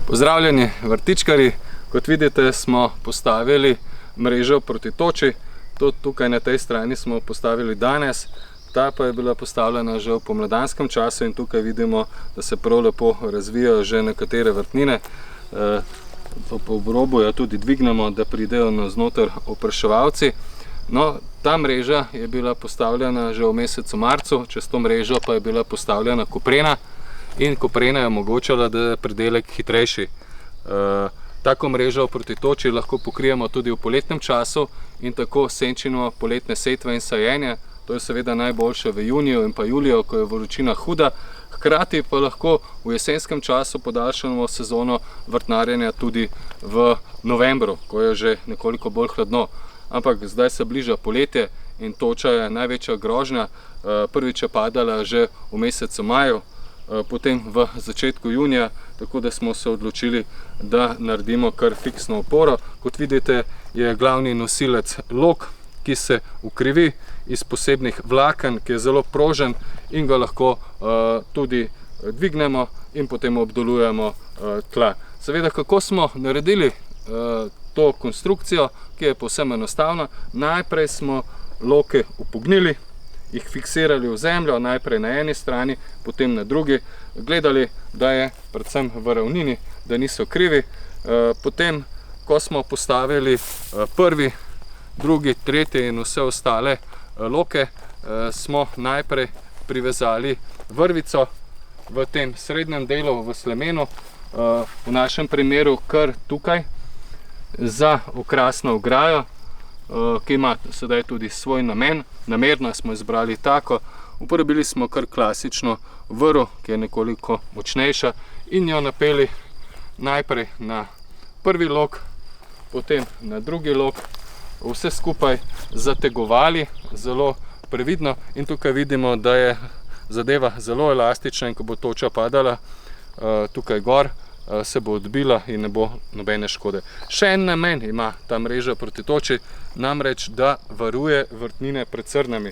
Pozdravljeni vrtičkarji, kot vidite smo postavili mrežo proti toči. To tukaj na tej strani smo postavili danes, ta pa je bila postavljena že v pomladanskem času in tukaj vidimo, da se prav lepo razvijajo že nekatere vrtnine. Po obrobu jo tudi dvignemo, da pridejo navznoter opraševalci. No, ta mreža je bila postavljena že v mesecu marcu, čez to mrežo pa je bila postavljena koprena in koprena je omogočala, da je pridelek hitrejši. Tako mrežo proti toči lahko pokrijemo tudi v poletnem času in tako senčimo poletne setve in sajenje. To je seveda najboljše v juniju in pa juliju, ko je vročina huda. Hkrati pa lahko v jesenskem času podaljšamo sezono vrtnarjenja tudi v novembru, ko je že nekoliko bolj hladno. Ampak zdaj se bliža poletje in toča je največja grožnja. Prvič je padala že v mesecu maju, potem v začetku junija, tako da smo se odločili, da naredimo kar fiksno oporo. Kot vidite, je glavni nosilec lok, ki se ukrivi iz posebnih vlaken, ki je zelo prožen in ga lahko tudi dvignemo in potem obdelujemo tla. Seveda, kako smo naredili to konstrukcijo, ki je povsem enostavna. Najprej smo loke upognili, jih fiksirali v zemljo, najprej na eni strani, potem na drugi, gledali, da je predvsem v ravnini, da niso krivi. Potem, ko smo postavili prvi, drugi, tretji in vse ostale loke, smo najprej privezali vrvico v tem srednjem delu, v slemenu, v našem primeru kar tukaj, za okrasno ograjo, ki ima sedaj tudi svoj namen. Namerno smo izbrali tako, uporabili smo kar klasično vrv, ki je nekoliko močnejša, in jo napeli najprej na prvi lok, potem na drugi lok, vse skupaj zategovali zelo previdno in tukaj vidimo, da je zadeva zelo elastična in ko bo toča padala tukaj gor, se bo odbila in ne bo nobene škode. Še en namen ima ta mreža proti toči, namreč da varuje vrtnine pred srnami.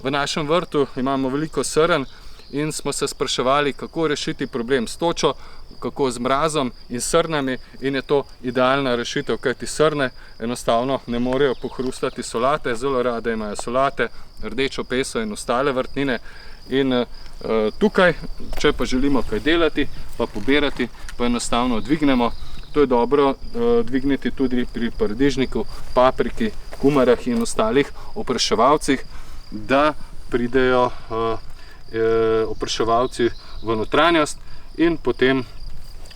V našem vrtu imamo veliko srn in smo se spraševali, kako rešiti problem s točo, kako z mrazom in srnami, in je to idealna rešitev, kajti srne enostavno ne morejo pohrustati solate, zelo rade imajo solate, rdečo peso in ostale vrtnine. In tukaj, če pa želimo kaj delati, pa pobirati, pa enostavno dvignemo. To je dobro dvigniti tudi pri paradižniku, papriki, kumarah in ostalih opraševalcih, da pridejo opraševalci v notranjost in potem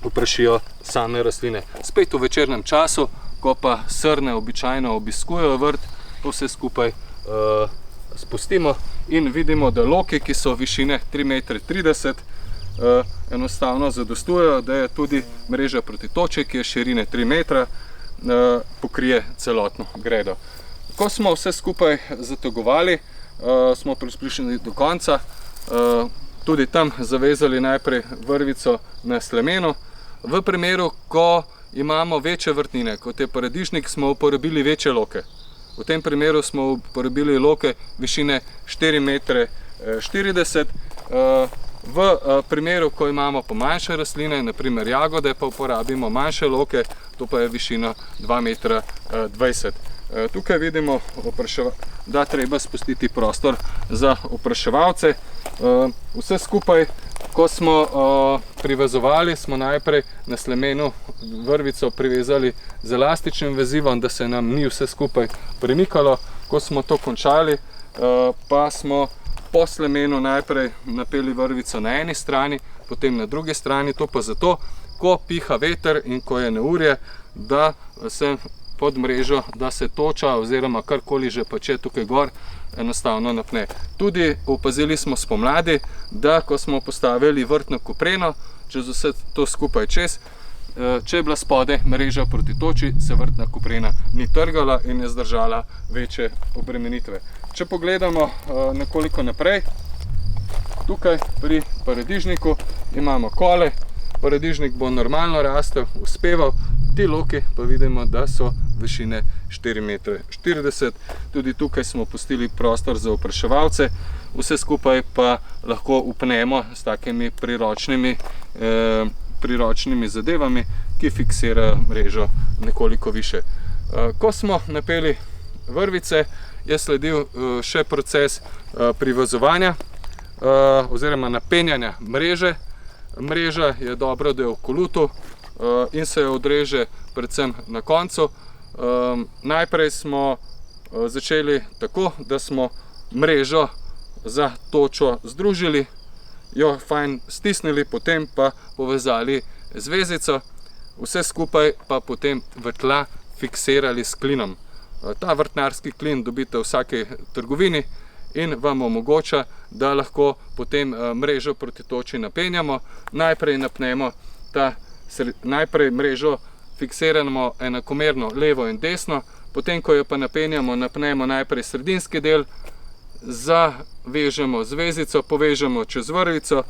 oprašijo same rastline. Spet v večernem času, ko pa srne običajno obiskujejo vrt, to vse skupaj spustimo in vidimo, da loki, ki so višine 3,30 m, enostavno zadostujejo, da je tudi mreža proti toči, ki je širine 3 metra, pokrije celotno gredo. Ko smo vse skupaj zategovali, smo prišli do konca, tudi tam zavezali najprej vrvico na slemenu. V primeru, ko imamo večje vrtnine, kot je paradižnik, smo uporabili večje loke. V tem primeru smo uporabili loke višine 4,40 m. V primeru, ko imamo pa manjše rastline, naprimer jagode, pa uporabimo manjše loke, to pa je višina 2,20 m. Tukaj vidimo, da treba spustiti prostor za opraševalce. Vse skupaj, ko smo privezovali, smo najprej na slemenu vrvico privezali z elastičnim vezivom, da se nam ni vse skupaj premikalo. Ko smo to končali, pa smo po slemenu najprej napeli vrvico na eni strani, potem na drugi strani. To pa zato, ko piha veter in ko je neurje, da se pod mrežo, da se toča oziroma karkoli že pa če tukaj gor, enostavno napne. Tudi opazili smo spomladi, da ko smo postavili vrtno kopreno, čez vse to skupaj čez, če je bila spode mreža proti toči, se vrtna koprena ni trgala in je zdržala večje obremenitve. Če pogledamo nekoliko naprej, tukaj pri paradižniku imamo kole, paradižnik bo normalno rastel, uspeval, ti loki pa vidimo, da so višine 4,40 m. Tudi tukaj smo pustili prostor za opraševalce, vse skupaj pa lahko upnemo s takimi priročnimi priročnimi zadevami, ki fiksirajo mrežo nekoliko više. Ko smo napeli vrvice, je sledil še proces privezovanja oziroma napenjanja mreže. Mreža je dobro, da je v kolutu in se jo odreže predvsem na koncu. Najprej smo začeli tako, da smo mrežo za točo združili, jo fajn stisnili, potem pa povezali zvezico, vse skupaj pa potem v tla fiksirali s klinom. Ta vrtnarski klin dobite v vsaki trgovini in vam omogoča, da lahko potem mrežo proti toči napenjamo. Najprej mrežo fiksiramo enakomerno levo in desno, potem ko jo pa napenjamo, napnemo najprej sredinski del, zavežemo zvezico, povežemo čez vrvico,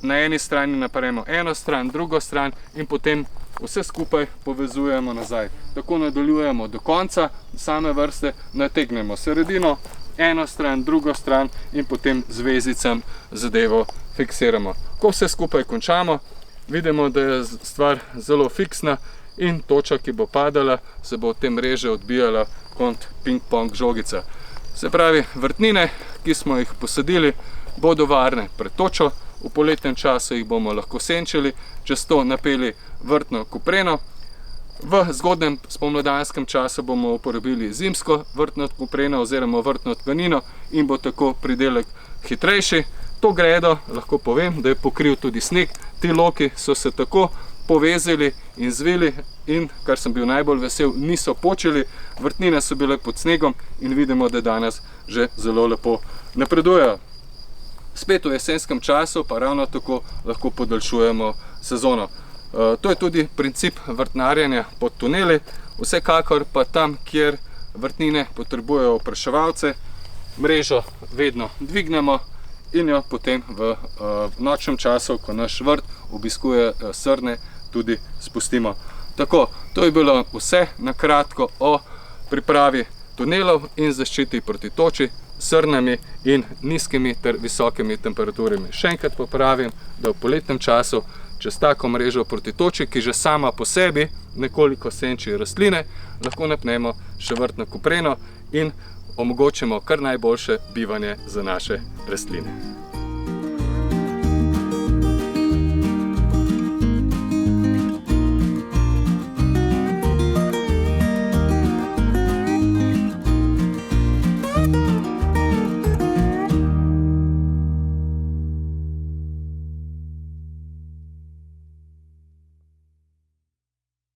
na eni strani naperemo eno stran, drugo stran in potem vse skupaj povezujemo nazaj. Tako nadaljujemo do konca same vrste, nategnemo sredino, eno stran, drugo stran in potem zvezicam zadevo fiksiramo. Ko vse skupaj končamo, vidimo, da je stvar zelo fiksna in toča, ki bo padala, se bo od te mreže odbijala kot ping-pong žogica. Se pravi, vrtnine, ki smo jih posadili, bodo varne pred točo. V poletnem času jih bomo lahko senčili, čez to napeli vrtno kopreno. V zgodnjem spomladanskem času bomo uporabili zimsko vrtno kopreno oziroma vrtno tkanino in bo tako pridelek hitrejši. To gredo, lahko povem, da je pokril tudi sneg. Ti loki so se tako povezali in zvili in, kar sem bil najbolj vesel, niso počili. Vrtnine so bile pod snegom in vidimo, da danes že zelo lepo napredujejo. Spet v jesenskem času pa ravno tako lahko podaljšujemo sezono. To je tudi princip vrtnarjenja pod tuneli. Vsekakor pa tam, kjer vrtnine potrebujejo opraševalce, mrežo vedno dvignemo in jo potem v nočnem času, ko naš vrt obiskuje srne, tudi spustimo. Tako, to je bilo vse na kratko o pripravi tunelov in zaščiti proti toči, srnami in nizkimi ter visokimi temperaturami. Še enkrat pa pravim, da v poletnem času čez tako mrežo proti toči, ki že sama po sebi nekoliko senči rastline, lahko napnemo še vrtno kopreno in omogočimo kar najboljše bivanje za naše rastline.